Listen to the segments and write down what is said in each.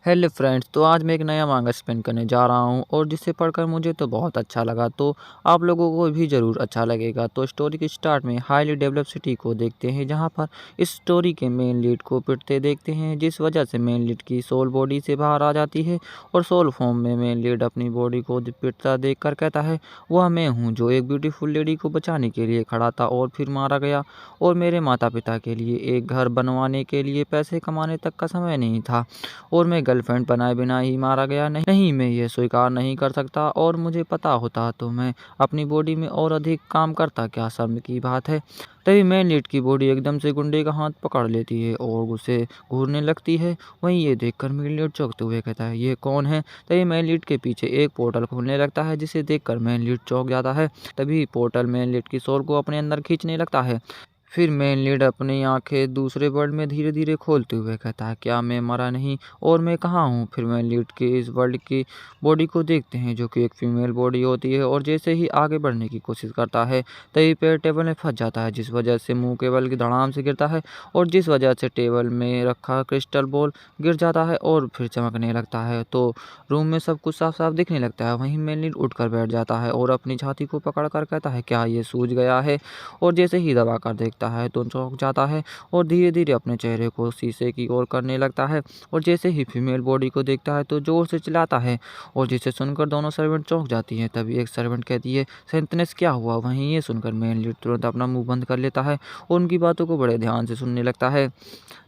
Hello friends, तो आज मैं एक नया मांगा स्पेन करने जा रहा हूँ और जिसे पढ़कर मुझे तो बहुत अच्छा लगा, तो आप लोगों को भी ज़रूर अच्छा लगेगा। तो स्टोरी के स्टार्ट में हाईली डेवलप सिटी को देखते हैं, जहाँ पर इस स्टोरी के मेन लीड को पिटते देखते हैं, जिस वजह से मेन लीड की सोल बॉडी से बाहर आ जाती है और सोल फॉर्म में मेन लीड अपनी बॉडी को पिटता देख कर कहता है, वह मैं हूँ जो एक ब्यूटीफुल लेडी को बचाने के लिए खड़ा था और फिर मारा गया, और मेरे माता पिता के लिए एक घर बनवाने के लिए पैसे कमाने तक का समय नहीं था, और मैं गर्लफ्रेंड बनाए बिना ही मारा गया। नहीं, मैं ये स्वीकार नहीं कर सकता, और मुझे पता होता तो मैं अपनी बॉडी में और अधिक काम करता। क्या शर्म की बात है। तभी मेन लीड की बॉडी एकदम से गुंडे का हाथ पकड़ लेती है और उसे घूरने लगती है। वहीं ये देखकर मेन लीड चौंकते हुए कहता है, ये कौन है। तभी मेन लीड के पीछे एक पोर्टल खुलने लगता है, जिसे देखकर मेन लीड चौंक जाता है। तभी पोर्टल मेन लीड की सोल को अपने अंदर खींचने लगता है। फिर मेन लीड अपनी आंखें दूसरे वर्ल्ड में धीरे धीरे खोलते हुए कहता है, क्या मैं मरा नहीं और मैं कहाँ हूँ। फिर मेन लीड के इस वर्ल्ड की बॉडी को देखते हैं, जो कि एक फीमेल बॉडी होती है, और जैसे ही आगे बढ़ने की कोशिश करता है तभी पैर टेबल में फंस जाता है, जिस वजह से मुंह के बल की धड़ाम से गिरता है, और जिस वजह से टेबल में रखा क्रिस्टल बॉल गिर जाता है और फिर चमकने लगता है। तो रूम में सब कुछ साफ साफ दिखने लगता है। वहीं मेन लीड उठकर बैठ जाता है और अपनी छाती को पकड़ कर कहता है, क्या ये सूज गया है। और जैसे ही दबा कर देखता है तो चौंक जाता है और धीरे धीरे अपने चेहरे को शीशे की ओर करने लगता है, और जैसे ही फीमेल बॉडी को देखता है तो जोर से चिल्लाता है, और जिसे सुनकर दोनों सर्वेंट चौंक जाती हैं। तभी एक सर्वेंट कहती है, सेंतनेस क्या हुआ। वहीं ये सुनकर मेन लीड तुरंत अपना मुंह बंद कर लेता है और उनकी बातों को बड़े ध्यान से सुनने लगता है।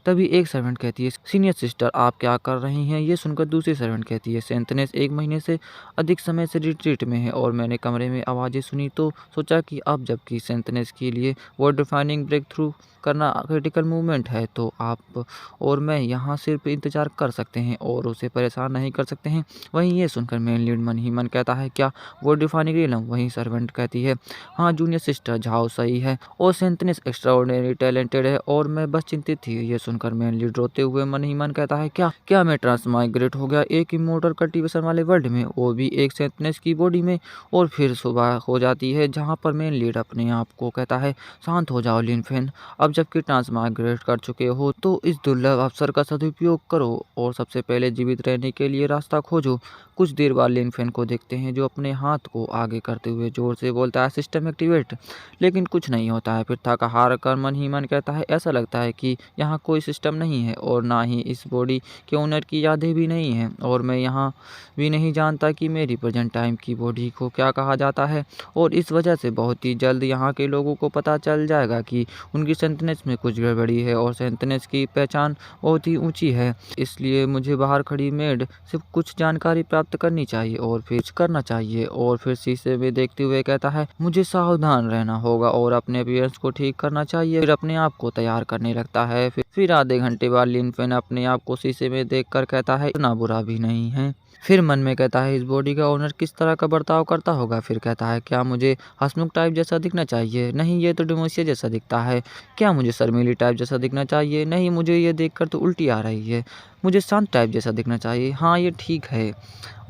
तभी एक सर्वेंट कहती है, सीनियर सिस्टर आप क्या कर रही हैं। ये सुनकर दूसरी सर्वेंट कहती है, सेंतनेस 1 महीने से अधिक समय से रिट्रीट में है, और मैंने कमरे में आवाज़ें सुनी तो सोचा कि अब जबकि सेंतनेस के लिए वर्ड डिफाइनिंग ब्रेक थ्रू करना क्रिटिकल मूवमेंट है, तो आप और मैं यहाँ सिर्फ इंतजार कर सकते हैं और उसे परेशान नहीं कर सकते हैं। वहीं ये सुनकर मेन लीड मन ही मन कहता है, क्या वर्ड डिफाइनिंग रियलम। वहीं सर्वेंट कहती है, हाँ जूनियर सिस्टर जाओ सही है, और सेंतनेस एक्स्ट्रा ऑर्डिनरी टैलेंटेड है और मैं बस चिंतित थी। ये सुनकर मेन लीड रोते हुए मन ही मन कहता है, क्या क्या मैं ट्रांसमाइग्रेट हो गया एक इमोर्टल कल्टीवेशन वाले वर्ल्ड में, वो भी एक सेंतनेस की बॉडी में। और फिर सुबह हो जाती है, जहाँ पर मेन लीड अपने आप को कहता है, शांत हो जाओ लिनफेन, अब जबकि ट्रांसमाइग्रेट कर चुके हो तो इस दुर्लभ अवसर का सदुपयोग करो और सबसे पहले जीवित रहने के लिए रास्ता खोजो। कुछ देर बाद लिनफेन को देखते हैं, जो अपने हाथ को आगे करते हुए जोर से बोलता है, सिस्टम एक्टिवेट। लेकिन कुछ नहीं होता है। फिर थका हार कर मन ही मन कहता है, ऐसा लगता है कि यहाँ कोई सिस्टम नहीं है और ना ही इस बॉडी के ओनर की यादें भी नहीं हैं, और मैं यहाँ भी नहीं जानता कि मेरी प्रेजेंट टाइम की बॉडी को क्या कहा जाता है, और इस वजह से बहुत ही जल्द यहाँ के लोगों को पता चल जाएगा कि उनकी सेंटेंस में कुछ गड़बड़ी है, और सेंटेंस की पहचान बहुत ही ऊंची है। इसलिए मुझे बाहर खड़ी मेड से कुछ जानकारी प्राप्त करनी चाहिए और फिर करना चाहिए। और फिर शीशे में देखते हुए कहता है, मुझे सावधान रहना होगा और अपने अपीयरेंस को ठीक करना चाहिए। फिर अपने आप को तैयार करने लगता है। फिर आधे घंटे बाद लिनफेन अपने आप को शीशे में देखकर कहता है, इतना बुरा भी नहीं है। फिर मन में कहता है, इस बॉडी का ओनर किस तरह का बर्ताव करता होगा। फिर कहता है, क्या मुझे हंसमुख टाइप जैसा दिखना चाहिए। नहीं, ये तो डिमोशिया जैसा दिखता है। क्या मुझे शर्मीली टाइप जैसा दिखना चाहिए। नहीं, मुझे ये देखकर तो उल्टी आ रही है। मुझे शांत टाइप जैसा दिखना चाहिए। हाँ, ये ठीक है।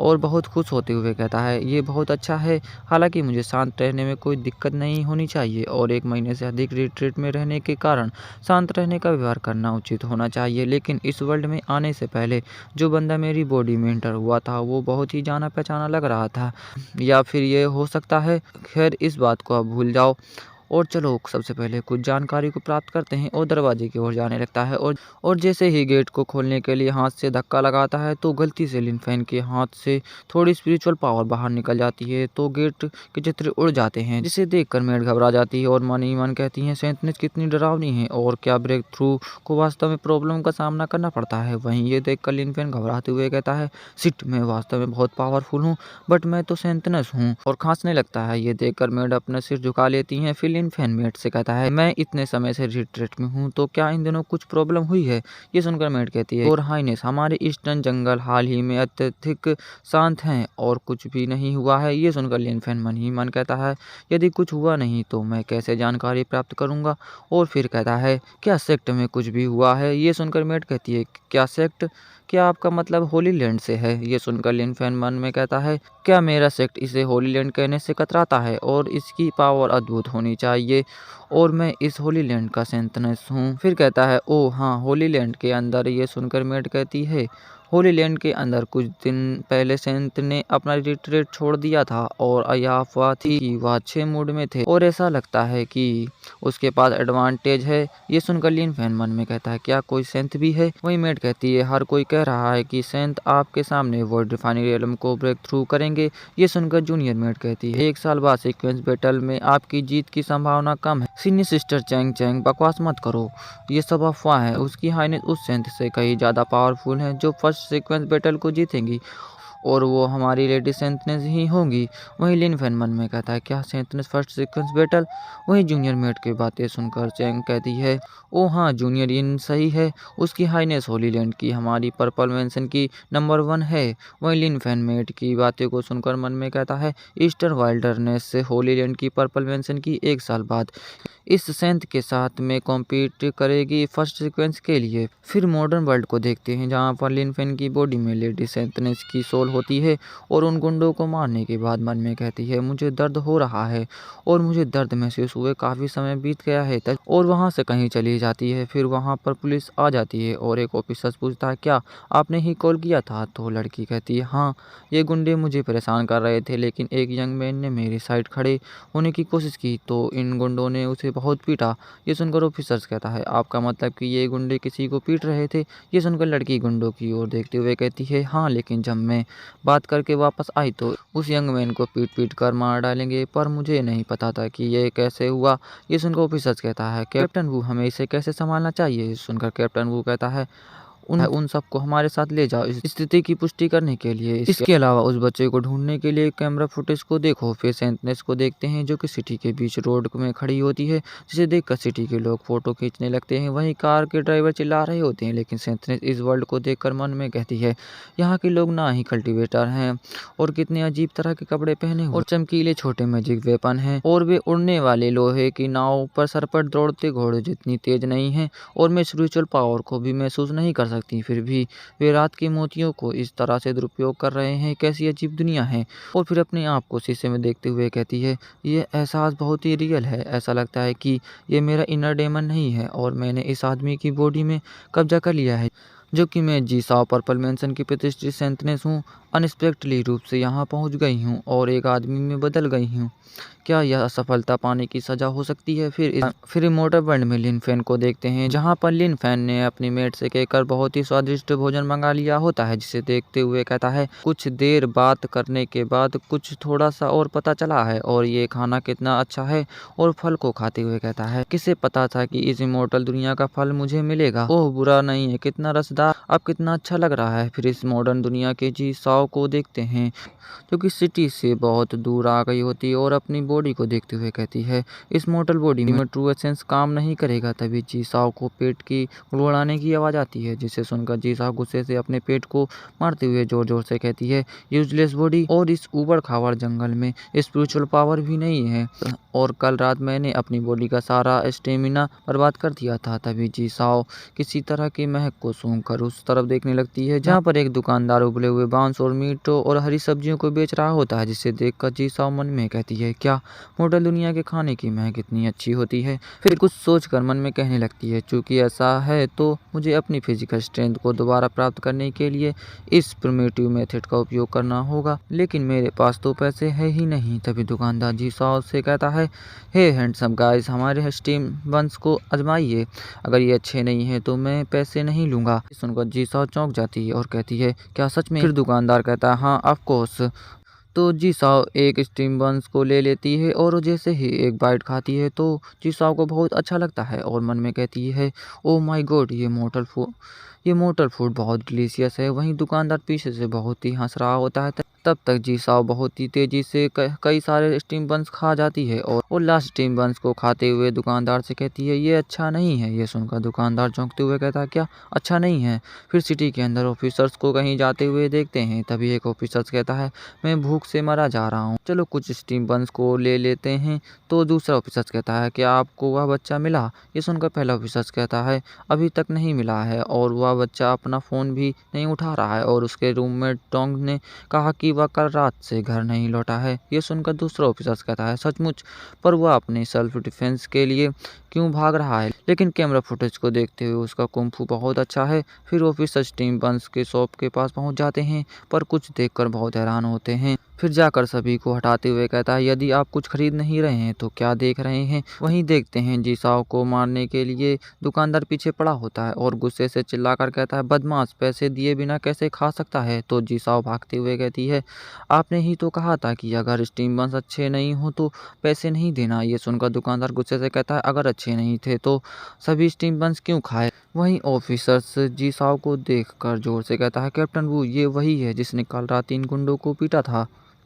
और बहुत खुश होते हुए कहता है, ये बहुत अच्छा है। हालांकि मुझे शांत रहने में कोई दिक्कत नहीं होनी चाहिए, और 1 महीने से अधिक रिट्रीट में रहने के कारण शांत रहने का व्यवहार करना उचित होना चाहिए। लेकिन इस वर्ल्ड में आने से पहले जो बंदा मेरी बॉडी में एंटर हुआ था, वो बहुत ही जाना पहचाना लग रहा था, या फिर ये हो सकता है। खैर, इस बात को अब भूल जाओ और चलो सबसे पहले कुछ जानकारी को प्राप्त करते हैं। और दरवाजे की ओर जाने लगता है, और जैसे ही गेट को खोलने के लिए हाथ से धक्का लगाता है, तो गलती से लिनफेन के हाथ से थोड़ी स्पिरिचुअल पावर बाहर निकल जाती है, तो गेट के चित्र उड़ जाते हैं, जिसे देखकर मेड घबरा जाती है और मन ही मन कहती है, सेंटनेस कितनी डरावनी है, और क्या ब्रेक थ्रू को वास्तव में प्रॉब्लम का सामना करना पड़ता है। वहीं ये देखकर लिनफेन घबराते हुए कहता है, सिट, मैं वास्तव में बहुत पावरफुल हूँ, बट मैं तो सेंटनेस हूँ, और खांसने लगता है। ये देखकर मेड अपना सिर झुका लेती है। फिर लिनफेन मेड से कहता है, मैं इतने समय से रिट्रीट में हूँ, तो क्या इन दिनों कुछ प्रॉब्लम हुई है। ये सुनकर मेड कहती है, और हाइनेस, हमारे ईस्टर्न जंगल हाल ही में अत्यधिक शांत हैं और कुछ भी नहीं हुआ है। ये सुनकर लिनफेन मन ही मन कहता है, यदि कुछ हुआ नहीं तो मैं कैसे जानकारी प्राप्त करूंगा। और फिर कहता है, क्या सेक्ट में कुछ भी हुआ है। ये सुनकर मेड कहती है, क्या सेक्ट, क्या आपका मतलब होली लैंड से है। ये सुनकर लिनफेन मन में कहता है, क्या मेरा सेक्ट इसे होली लैंड कहने से कतराता है, और इसकी पावर अद्भुत होनी चाहिए, और मैं इस होली लैंड का सेंतनेस हूँ। फिर कहता है, ओ हाँ, होली लैंड के अंदर। ये सुनकर मेड कहती है, होली लैंड के अंदर कुछ दिन पहले सेंट ने अपना रिट्रीट छोड़ दिया था और यह अफवाह थी कि वह अच्छे मूड में थे और ऐसा लगता है कि उसके पास एडवांटेज है। ये सुनकर लिन फैन मन में कहता है, क्या कोई सेंट भी है? वही मेट कहती है, हर कोई कह रहा है कि सेंट आपके सामने वर्ल्ड डिफाइनिंग रियलम को ब्रेक थ्रू करेंगे। ये सुनकर जूनियर मेट कहती है, 1 साल बाद सीक्वेंस बैटल में आपकी जीत की संभावना कम है। सीनियर सिस्टर चैंग चैंग, बकवास मत करो, ये सब अफवाह है। उसकी हाइनेस उस सेंट से कहीं ज्यादा पावरफुल है जो फर्स्ट सीक्वेंस बैटल को जीतेंगी और वो हमारी लेडी सेंटनेस ही होंगी। वहीं लिन फैन मन में कहता है, क्या सेंटनेस फर्स्ट सीक्वेंस बैटल? वहीं जूनियर मेट की बातें सुनकर चैंग कहती है, ओ हाँ जूनियर, इन सही है। उसकी हाईनेस होली लैंड की हमारी पर्पल मेंशन की नंबर 1 है। वहीं लिन फैन मेट की बातें को सुनकर मन में कहता है, ईस्टर्न वाइल्डरनेस से होली लैंड की पर्पल मेंशन की 1 साल बाद इस सेंट के साथ में कॉम्पीट करेगी फर्स्ट सीक्वेंस के लिए। फिर मॉडर्न वर्ल्ड को देखते हैं जहाँ पर लिन फैन की बॉडी में लेडी सेंटनेस की सोल होती है और उन गुंडों को मारने के बाद मन में कहती है, मुझे दर्द हो रहा है और मुझे दर्द महसूस हुए काफ़ी समय बीत गया है और वहाँ से कहीं चली जाती है। फिर वहाँ पर पुलिस आ जाती है और एक ऑफिसर पूछता है, क्या आपने ही कॉल किया था? तो लड़की कहती है, हाँ, ये गुंडे मुझे परेशान कर रहे थे लेकिन एक यंग मैन ने मेरी साइड खड़े होने की कोशिश की तो इन गुंडों ने उसे बहुत पीटा। ये सुनकर ऑफिसर्स कहता है, आपका मतलब कि ये गुंडे किसी को पीट रहे थे? ये सुनकर लड़की गुंडों की ओर देखते हुए कहती है, हाँ, लेकिन जब मैं बात करके वापस आई तो उस यंग मैन को पीट पीट कर मार डालेंगे, पर मुझे नहीं पता था कि ये कैसे हुआ। ये सुनकर ऑफिसर्स कहता है, कैप्टन वू, हमें इसे कैसे संभालना चाहिए? सुनकर कैप्टन वू कहता है, उन सबको हमारे साथ ले जाओ इस स्थिति की पुष्टि करने के लिए। इसके अलावा उस बच्चे को ढूंढने के लिए कैमरा फुटेज को देखो। फिर सेंटनेस को देखते हैं जो कि सिटी के बीच रोड में खड़ी होती है, जिसे देखकर सिटी के लोग फोटो खींचने लगते हैं। वहीं कार के ड्राइवर चिल्ला रहे होते हैं, लेकिन सेंटनेस इस वर्ल्ड को देखकर मन में कहती है, यहाँ के लोग ना ही कल्टिवेटर हैं और कितने अजीब तरह के कपड़े पहने हुए और चमकीले छोटे मैजिक वेपन हैं और वे उड़ने वाले लोहे की नाव पर सर पर दौड़ते घोड़े जितनी तेज नहीं है और मैं स्पिरिचुअल पावर को भी महसूस नहीं कर सकती। फिर भी वे रात के मोतियों को इस तरह से दुरुपयोग कर रहे हैं, कैसी अजीब दुनिया है। और फिर अपने आप को शीशे में देखते हुए कहती है, ये एहसास बहुत ही रियल है। ऐसा लगता है कि ये मेरा इनर डेमन नहीं है और मैंने इस आदमी की बॉडी में कब्जा कर लिया है, जो कि मैं जी साओ पर्पल मेंशन की प्रतिष्ठित सेंटनेस हूँ। अनएक्सपेक्टेडली रूप से यहाँ पहुँच गई हूँ और एक आदमी में बदल गई हूँ। क्या यह असफलता पाने की सजा हो सकती है? फिर इमोर्टल वर्ल्ड में लिन फैन को देखते हैं जहाँ पर लिन फैन ने अपनी मेट से कहकर बहुत ही स्वादिष्ट भोजन मंगा लिया होता है, जिसे देखते हुए कहता है, कुछ देर बात करने के बाद कुछ थोड़ा सा और पता चला है और ये खाना कितना अच्छा है। और फल को खाते हुए कहता है, किसे पता था कि इस इमोर्टल दुनिया का फल मुझे मिलेगा। ओह, बुरा नहीं है, कितना रसदार, अब कितना अच्छा लग रहा है। फिर इस मॉडर्न दुनिया के जी साओ को देखते हैं जो कि सिटी से बहुत दूर आ गई होती है और अपनी बॉडी को देखते हुए कहती है, इस मोर्टल बॉडी में ट्रू एसेंस काम नहीं करेगा। तभी जी साओ को पेट की गुड़गुड़ाने की आवाज़ आती है, जिसे सुनकर जी साओ गुस्से से अपने पेट को मारते हुए जोर जोर से कहती है, यूजलेस बॉडी, और इस ऊबड़ खाबड़ जंगल में स्पिरिचुअल पावर भी नहीं है और कल रात मैंने अपनी बॉडी का सारा स्टेमिना बर्बाद कर दिया था। तभी जी साओ किसी तरह की महक को सूंघकर उस तरफ देखने लगती है जहाँ पर एक दुकानदार उबले हुए बांस और मीट और हरी सब्जियों को बेच रहा होता है, जिसे देखकर जी साओ मन में कहती है, क्या मॉडल दुनिया के खाने की महक इतनी अच्छी होती है। फिर कुछ सोचकर मन में कहने लगती है, चूंकि ऐसा है तो मुझे अपनी फिजिकल स्ट्रेंथ को दोबारा प्राप्त करने के लिए इस प्रिमिटिव मेथड का उपयोग करना होगा, लेकिन मेरे पास तो पैसे है ही नहीं। तभी दुकानदार जी साओ से कहता है, हे हैंडसम गाइस, हमारे स्टीम बंस को आजमाइए, अगर ये अच्छे नहीं है तो मैं पैसे नहीं लूंगा। सुनकर जी साओ चौंक जाती है और कहती है, क्या सच में? फिर दुकानदार कहता है, हाँ ऑफ कोर्स। तो जी साओ एक स्टीम बंस को ले लेती है और जैसे ही एक बाइट खाती है तो जी साओ को बहुत अच्छा लगता है और मन में कहती है, ओ माय गॉड, ये मोटर फूड बहुत डिलीशियस है। वहीं दुकानदार पीछे से बहुत ही हंस रहा होता है। तब तक जी साओ बहुत ही तेजी से कई सारे स्टीम बंस खा जाती है और लास्ट स्टीम बंस को खाते हुए दुकानदार से कहती है, ये अच्छा नहीं है। ये सुनकर दुकानदार चौंकते हुए कहता है, क्या अच्छा नहीं है? फिर सिटी के अंदर ऑफिसर्स को कहीं जाते हुए देखते हैं। तभी एक ऑफिसर्स कहता है, मैं भूख से मरा जा रहा हूँ, चलो कुछ स्टीम बंस को ले लेते हैं। तो दूसरा ऑफिसर्स कहता है, क्या आपको वह बच्चा मिला? ये सुनकर पहला ऑफिसर्स कहता है, अभी तक नहीं मिला है और वह बच्चा अपना फ़ोन भी नहीं उठा रहा है और उसके रूममेट टोंग ने कहा कि वह कल रात से घर नहीं लौटा है। ये सुनकर दूसरा ऑफिसर कहता है, सचमुच? पर वह अपने सेल्फ डिफेंस के लिए क्यों भाग रहा है, लेकिन कैमरा फुटेज को देखते हुए उसका कुंफू बहुत अच्छा है। फिर ऑफिसर स्टीम बंस के शॉप के पास पहुंच जाते हैं, पर कुछ देखकर बहुत हैरान होते हैं। फिर जाकर सभी को हटाते हुए कहता है, यदि आप कुछ खरीद नहीं रहे हैं तो क्या देख रहे हैं। वहीं देखते हैं जीसाओ को मारने के लिए दुकानदार पीछे पड़ा होता है और गुस्से से चिल्लाकर कहता है, बदमाश, पैसे दिए बिना कैसे खा सकता है। तो जीसाओ भागते हुए कहती है, आपने ही तो कहा था कि अगर स्टीम बंस अच्छे नहीं हो तो पैसे नहीं देना। ये सुनकर दुकानदार गुस्से से कहता है, अगर अच्छे नहीं थे तो सभी स्टीम बंस क्यों खाए। वहीं ऑफिसर्स जीसाओ को देखकर जोर से कहता है, कैप्टन वू, ये वही है जिसने कल रात 3 गुंडों को पीटा था।